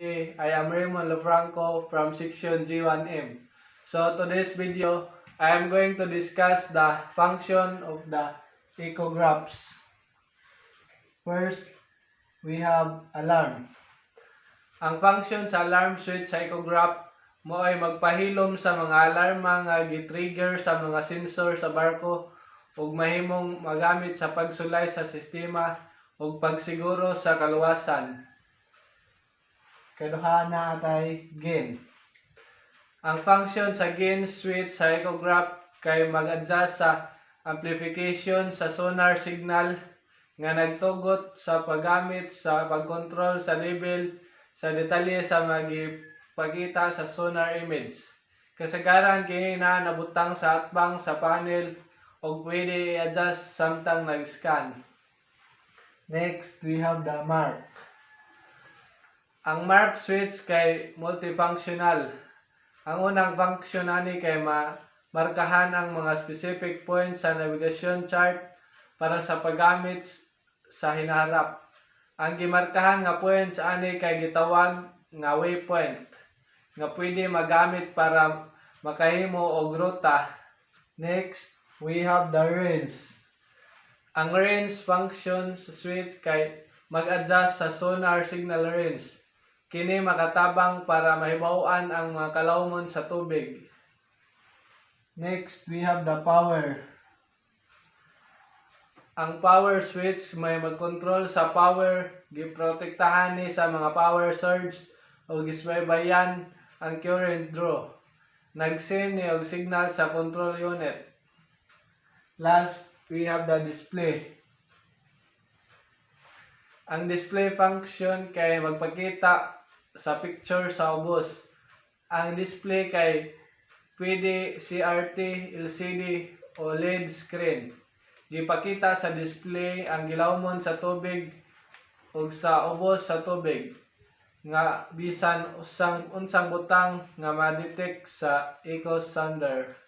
I am Raymond Lofranco from section G1M. So today's video, I am going to discuss the function of the echographs. First, we have alarm. Ang function sa alarm switch sa echograph mo ay magpahilom sa mga alarma nga gi-trigger sa mga sensor sa barko ug mahimong magamit sa pagsulay sa sistema ug pagsiguro sa kaluwasan. Kaduha na atay gain. Ang function sa gain switch sa echograph kay mag-adjust sa amplification sa sonar signal nga nagtugot sa paggamit sa pagkontrol sa level sa detalye sa magipakita sa sonar image. Kasagaran kini na nabutang sa atbang sa panel ug pwede i-adjust samtang nag-scan. Next, we have the mark. Ang mark switch kay multifunctional. Ang unang function ani kay markahan ang mga specific points sa navigation chart para sa paggamit sa hinaharap. Ang gimarkahan nga points ani kay gitawag nga waypoint nga pwede magamit para makahimo og ruta. Next, we have the range. Ang range function sa switch kay mag-adjust sa sonar signal range. Kini makatabang para mahibaw-an ang mga kalawomon sa tubig. Next, we have the power. Ang power switch may magkontrol sa power, giprotektahan ni sa mga power surge o gisbaybayan ang current draw. Nag-send ni og signal sa control unit. Last, we have the display. Ang display function kay magpakita sa picture sa ubos. Ang display kay pwede CRT, LCD o LED screen. Gipakita sa display ang gilawmon sa tubig ug sa ubos sa tubig nga bisan unsang butang nga ma-detect sa echo sounder.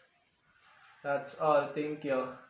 That's all. Thank you.